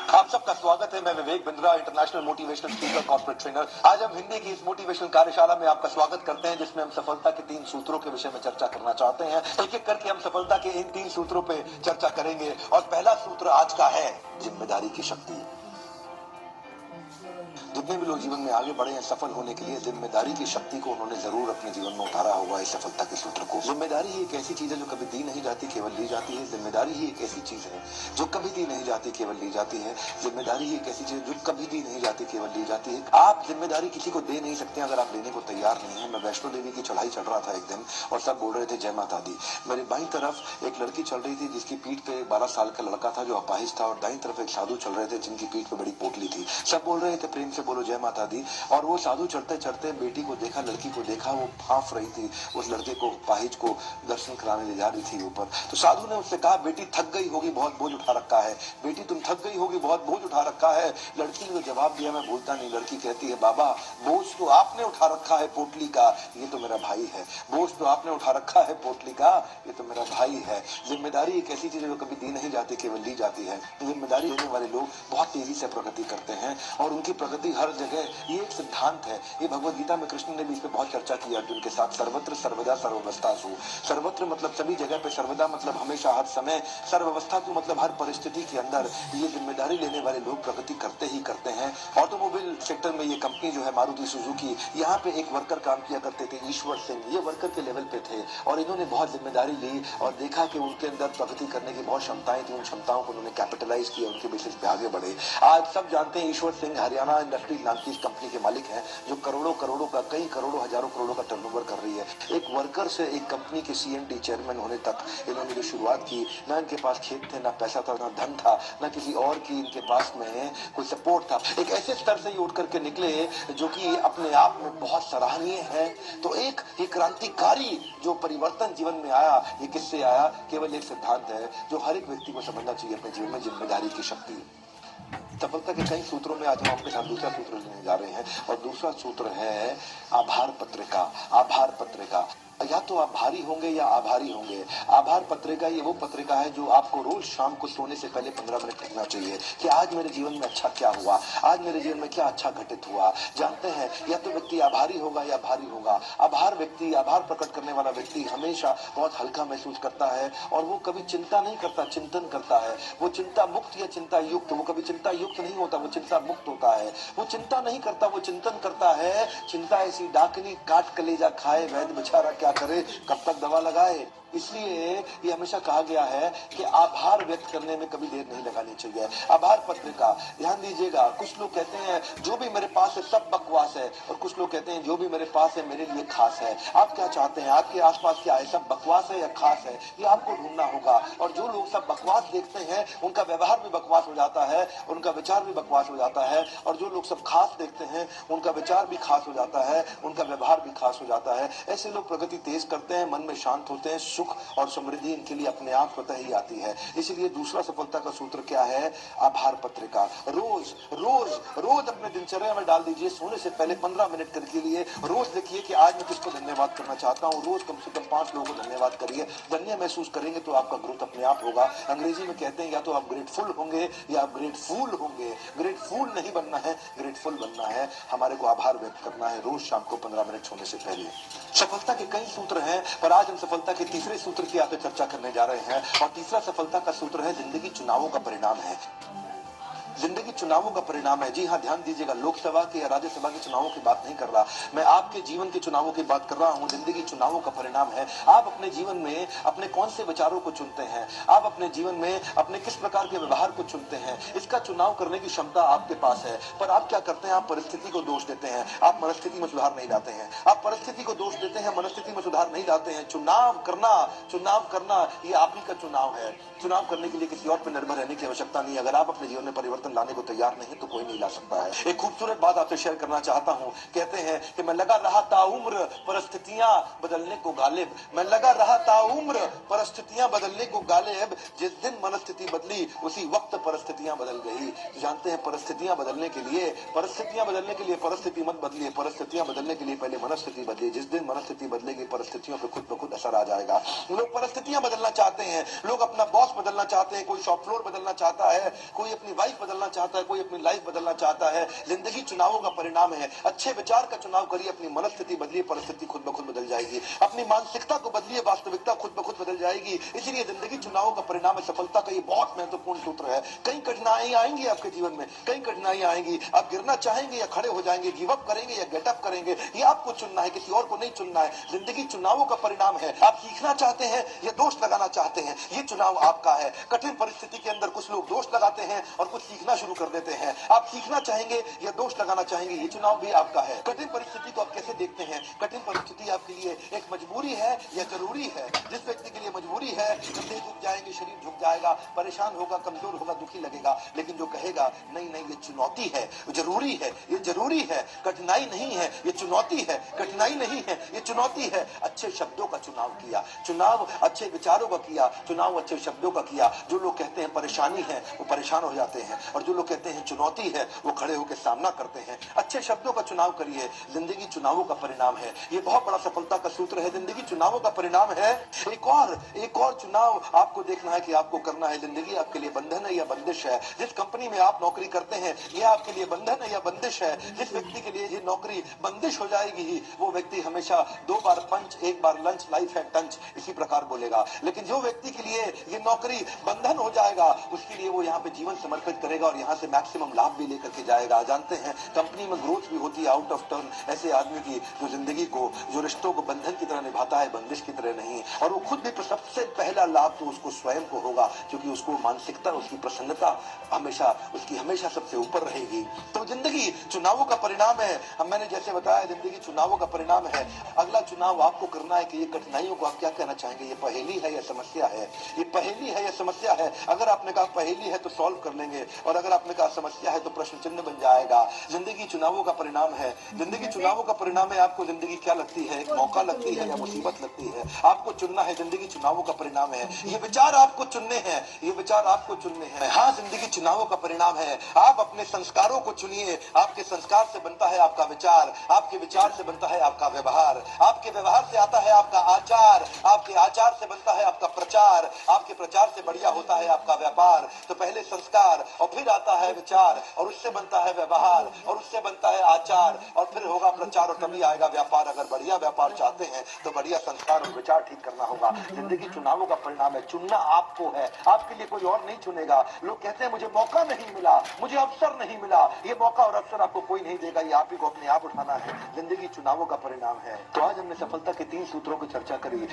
आप सबका स्वागत है। मैं Vivek Bindra, international motivational speaker, corporate trainer. आज हम हिंदी की इस मोटिवेशनल कार्यशाला में आपका स्वागत करते हैं, जिसमें हम सफलता के 3 सूत्रों के विषय में चर्चा करना चाहते हैं। एक एक करके हम सफलता के इन 3 सूत्रों पे चर्चा करेंगे और पहला सूत्र आज का है जिम्मेदारी की शक्ति। जितने भी लोग जीवन में आगे बढ़े हैं सफल होने के लिए, जिम्मेदारी की शक्ति को उन्होंने जरूर अपने जीवन में उतारा होगा। इस सफलता के सूत्र को, जिम्मेदारी ही एक ऐसी चीज है जो कभी दी नहीं जाती, केवल ली जाती है। जिम्मेदारी ही एक ऐसी चीज है जो कभी दी नहीं जाती, केवल ली जाती है। जिम्मेदारी ही एक ऐसी चीज जो कभी दी नहीं जाती, केवल ली जाती है। आप जिम्मेदारी किसी को दे नहीं सकते अगर आप लेने को तैयार नहीं है। मैं वैष्णो देवी की चढ़ाई चढ़ रहा था एक दिन और सब बोल रहे थे जय माता दी। मेरी बाईं तरफ एक लड़की चल रही थी जिसकी पीठ पे 12 साल का लड़का था जो अपाहिज था, और दाईं तरफ एक साधु चल रहे थे जिनकी पीठ पे बड़ी पोटली थी। सब बोल रहे थे प्रेम से बोलो जय माता दी। और वो साधु चलते चलते बेटी को देखा, लड़की को देखा, वो फांफ रही थी उस लड़के को, पाहिज को दर्शन कराने ले जा रही थी ऊपर। तो साधु ने उससे कहा बेटी थक गई होगी, बहुत बोझ उठा रखा है। बेटी तुम थक गई होगी, बहुत बोझ उठा रखा है। लड़की ने जवाब दिया मैं भूलता नहीं। लड़की कहती है बाबा बोझ तो आपने उठा रखा है पोटली का, ये तो मेरा भाई है। बोझ तो आपने उठा रखा है पोटली का, ये तो मेरा भाई है। जिम्मेदारी एक ऐसी चीज है जो कभी दी नहीं जाती, केवल ली जाती है। जिम्मेदारी लेने वाले लोग बहुत तेजी से प्रगति करते हैं और उनकी प्रगति हर जगह, ये एक सिद्धांत है। ये भगवद गीता में कृष्ण ने भी इस पे बहुत चर्चा की अर्जुन के साथ। सर्वत्र सर्वदा सर्वावस्थासु। सर्वत्र मतलब सभी जगह पे, सर्वदा मतलब हमेशा हर समय, सर्वावस्था मतलब हर परिस्थिति के अंदर। ये जिम्मेदारी लेने वाले लोग प्रगति करते ही करते हैं। ऑटोमोबाइल सेक्टर में ये कंपनी जो है मारुति सुजुकी, यहाँ पे एक वर्कर काम किया करते थे ईश्वर सिंह। ये वर्कर के लेवल पे थे और इन्होंने बहुत जिम्मेदारी ली और देखा कि उनके अंदर प्रगति करने की बहुत क्षमताएं थी। उन क्षमताओं को उन्होंने कैपिटलाइज किया, उनके बेसिस पे आगे बढ़े। आज सब जानते हैं ईश्वर सिंह हरियाणा इंडस्ट्रीज नाम की इस कंपनी के मालिक हैं जो करोड़ों करोड़ों का, कई करोड़ों हजारों करोड़ों का टर्नओवर कर रही है। एक वर्कर से एक कंपनी के सीएमडी चेयरमैन होने तक इन्होंने जो शुरुआत की, ना इनके पास खेत थे, ना पैसा था, ना धन था, ना किसी और की इनके पास में कोई सपोर्ट था। एक ऐसे स्तर से ये उठ करके निकले जो कि अपने आप में बहुत सराहनीय है। तो एक क्रांतिकारी जो परिवर्तन जीवन में आया, ये किससे आया? केवल एक सिद्धांत है जो हर एक व्यक्ति को समझना चाहिए अपने जीवन में, जिम्मेदारी की शक्ति। सफलता के कई सूत्रों में आज हम आपके साथ दूसरा सूत्र लेने जा रहे हैं और दूसरा सूत्र है आभार पत्रिका। आभार पत्रिका, या तो आप भारी होंगे या आभारी होंगे। आभार पत्रिका ये वो पत्रिका है जो आपको रोज शाम को सोने से पहले 15 मिनट लिखना चाहिए कि आज मेरे जीवन में अच्छा क्या हुआ, आज मेरे जीवन में क्या अच्छा घटित हुआ। जानते हैं, या तो व्यक्ति आभारी होगा या भारी होगा। आभार व्यक्ति, आभार प्रकट करने वाला व्यक्ति हमेशा बहुत हल्का महसूस करता है और वो कभी चिंता नहीं करता, चिंतन करता है। वो चिंता मुक्त या चिंता युक्त, वो कभी चिंता युक्त नहीं होता, वो चिंता मुक्त होता है। वो चिंता नहीं करता, वो चिंतन करता है। चिंता ऐसी डाकनी काट कलेजा खाए, वैद्य बेचारा क्या करे, कब तक दवा लगाए। इसलिए ये हमेशा कहा गया है कि आभार व्यक्त करने में कभी देर नहीं लगानी चाहिए। आभार पत्रिका, ध्यान दीजिएगा। कुछ लोग कहते हैं जो भी मेरे पास है सब बकवास है, और कुछ लोग कहते हैं जो भी मेरे पास है मेरे लिए खास है। आप क्या चाहते हैं? आपके आसपास क्या है? सब बकवास है या खास है? ये आपको ढूंढना होगा। और जो लोग सब बकवास देखते हैं उनका व्यवहार भी बकवास हो जाता है, उनका विचार भी बकवास हो जाता है। और जो लोग सब खास देखते हैं उनका विचार भी खास हो जाता है, उनका व्यवहार भी खास हो जाता है। ऐसे लोग प्रगति तेज करते हैं, मन में शांत होते हैं, सुख और समृद्धि इनके लिए अपने आप स्वतः ही आती है। इसलिए दूसरा सफलता का सूत्र क्या है? आभार पत्रिका। रोज रोज रोज अपने दिनचर्या में डाल दीजिए। सोने से पहले 15 मिनट के लिए रोज लिखिए कि आज मैं किसको धन्यवाद करना चाहता हूँ। रोज कम से कम 5 लोगों को धन्यवाद करिए। धन्य महसूस करेंगे तो आपका ग्रोथ अपने आप होगा। अंग्रेजी में कहते हैं या तो आप ग्रेटफुल होंगे या आप ग्रेटफुल होंगे। ग्रेटफुल नहीं बनना है, ग्रेटफुल बनना है। हमारे को आभार व्यक्त करना है रोज शाम को 15 मिनट सोने से पहले। सफलता के कई सूत्र हैं, पर आज हम सफलता के तीसरे सूत्र की आप चर्चा करने जा रहे हैं। और तीसरा सफलता का सूत्र है जिंदगी चुनावों का परिणाम है। जिंदगी चुनावों का परिणाम है। जी हाँ, ध्यान दीजिएगा। लोकसभा के या राज्यसभा के चुनावों की बात नहीं कर रहा मैं, आपके जीवन के चुनावों की बात कर रहा हूँ। जिंदगी चुनावों का परिणाम है। आप अपने जीवन में अपने कौन से विचारों को चुनते हैं, आप अपने जीवन में अपने किस प्रकार के व्यवहार को चुनते हैं, इसका चुनाव करने की क्षमता आपके पास है। पर आप क्या करते हैं? आप परिस्थिति को दोष देते हैं, आप मनस्थिति में सुधार नहीं लाते हैं। आप परिस्थिति को दोष देते हैं, मनस्थिति में सुधार नहीं लाते हैं। चुनाव करना ये आप ही का चुनाव है। चुनाव करने के लिए किसी और पर निर्भर रहने की आवश्यकता नहीं। अगर आप अपने जीवन में परिवर्तन लाने को तैयार नहीं तो कोई नहीं ला सकता है। एक खूबसूरत बात आपसे शेयर करना चाहता हूँ। कहते हैं कि मैं लगा रहा ताउम्र परिस्थितियां बदलने को गालिब। मैं लगा रहा ताउम्र परिस्थितियां बदलने को गालिब। जिस दिन मनस्थिति बदली उसी वक्त परिस्थितियां बदल गई। जानते हैं, परिस्थितियां बदलने के लिए परिस्थिति मत बदलिए। परिस्थितियां बदलने के लिए पहले मनस्थिति बदलिए। जिस दिन मनस्थिति बदलेगी परिस्थितियों पे खुद ब खुद असर आ जाएगा। लोग परिस्थितियां बदलना चाहते हैं, लोग अपना बॉस बदलना चाहते हैं, कोई शॉप फ्लोर बदलना चाहता है, कोई अपनी वाइफ बदलना बदलना चाहता है, कोई अपनी लाइफ बदलना चाहता है। जिंदगी चुनावों का परिणाम है। अच्छे विचार का चुनाव करिए, अपनी मनस्थिति बदलिए, परिस्थिति खुद ब खुद बदल जाएगी। अपनी मानसिकता को बदलिए, वास्तविकता खुद ब खुद बदल जाएगी। इसलिए जिंदगी चुनावों का परिणाम है। सफलता का ये बहुत महत्वपूर्ण सूत्र है। कई कठिनाई आएंगी आपके जीवन में, कई कठिनाई आएंगी। आप गिरना चाहेंगे या खड़े हो जाएंगे, गिव अप करेंगे या गेट अप करेंगे, ये आपको चुनना है, किसी और को नहीं चुनना है। जिंदगी चुनावों का परिणाम है। आप सीखना चाहते हैं या दोष लगाना चाहते हैं, ये चुनाव आपका है। कठिन परिस्थिति के अंदर कुछ लोग दोष लगाते हैं और कुछ सीखना शुरू कर देते हैं। आप सीखना चाहेंगे या दोष लगाना चाहेंगे, ये चुनाव भी आपका है। कठिन परिस्थिति को आप कैसे देखते हैं? कठिन परिस्थिति आपके लिए एक मजबूरी है या जरूरी है? जिस व्यक्ति के लिए मजबूरी है, कंधे झुक जाएंगे, शरीर झुक जाएगा, परेशान होगा, कमजोर होगा, दुखी लगेगा। लेकिन जो कहेगा नहीं नहीं ये चुनौती है, जरूरी है, ये जरूरी है, कठिनाई नहीं है, ये चुनौती है, कठिनाई नहीं है, ये चुनौती है। अच्छे शब्दों का चुनाव किया, चुनाव अच्छे विचारों का किया, चुनाव अच्छे शब्दों का किया। जो लोग कहते हैं परेशानी है, वो परेशान हो जाते हैं, और जो लोग कहते हैं चुनौती है, वो खड़े होकर सामना करते हैं। अच्छे शब्दों का चुनाव करिए। जिंदगी चुनावों का परिणाम है। ये बहुत बड़ा सफलता का सूत्र है। जिंदगी चुनावों का परिणाम है। एक और चुनाव आपको देखना है कि आपको करना है। जिंदगी आपके लिए बंधन है या बंदिश है? जिस कंपनी में आप नौकरी करते हैं, ये आपके लिए बंधन है या बंदिश है? जिस व्यक्ति के लिए ये नौकरी बंदिश हो जाएगी ही, वो व्यक्ति हमेशा 2 बार पंच, 1 बार लंच, लाइफ है टंच, इसी प्रकार बोलेगा। लेकिन जो व्यक्ति के लिए ये नौकरी बंधन हो जाएगा, उसके लिए वो यहाँ पे जीवन समर्पित करेगा और यहाँ से मैक्सिमम लाभ भी लेकर के जाएगा। जानते हैं कंपनी में ग्रोथ भी होती है आउट ऑफ टर्न ऐसे आदमी की जो जिंदगी को, जो रिश्तों को बंधन की तरह निभाता है, बंदिश की तरह नहीं। और वो खुद भी सबसे पहला लाभ तो उसको स्वयं को होगा, क्योंकि उसको मानसिकता, उसकी प्रसन्नता हमेशा सबसे ऊपर रहेगी। तो जिंदगी चुनावों का परिणाम है। हम मैंने जैसे बताया, जिंदगी चुनावों का परिणाम है। अगला चुनाव आपको करना है कि ये कठिनाइयों को आप क्या कहना चाहेंगे? ये पहेली है या समस्या है? ये पहेली है या समस्या है? अगर आपने कहा पहेली है तो सॉल्व कर लेंगे, और अगर आपने कहा समस्या है तो प्रश्न चिन्ह बन जाएगा। जिंदगी चुनावों का परिणाम है। जिंदगी चुनावों का परिणाम है। आपको जिंदगी क्या लगती है? एक मौका लगती है या मुसीबत लगती है? आपको चुनना है। जिंदगी चुनावों का परिणाम है। ये विचार आपको चुनने हैं, ये विचार आपको चुनने हैं। हाँ, जिंदगी चुनावों का परिणाम है। आप अपने संस्कारों को चुनिए। आपके संस्कार से बनता है आपका विचार, आपके विचार से बनता है आपका व्यवहार, आपके व्यवहार से आता है आपका आचार, आपके आचार से बनता है आपका प्रचार, आपके प्रचार से बढ़िया होता है आपका व्यापार। तो पहले संस्कार और फिर आता है विचार, और उससे बनता है व्यवहार, और उससे बनता है आचार, और फिर होगा प्रचार, और तभी आएगा व्यापार। अगर बढ़िया व्यापार चाहते हैं तो बढ़िया संस्कार और विचार ठीक करना होगा। जिंदगी चुनावों का परिणाम है। चुनना आपको है, आपके लिए कोई और नहीं चुनेगा। लोग कहते हैं मुझे मौका नहीं मिला, मुझे अवसर नहीं मिला। ये मौका और अवसर आपको कोई नहीं देगा, ये आप ही को अपने आप उठाना है। जिंदगी चुनावों का परिणाम है। तो आज हमने सफलता के 3 सूत्रों की चर्चा करी।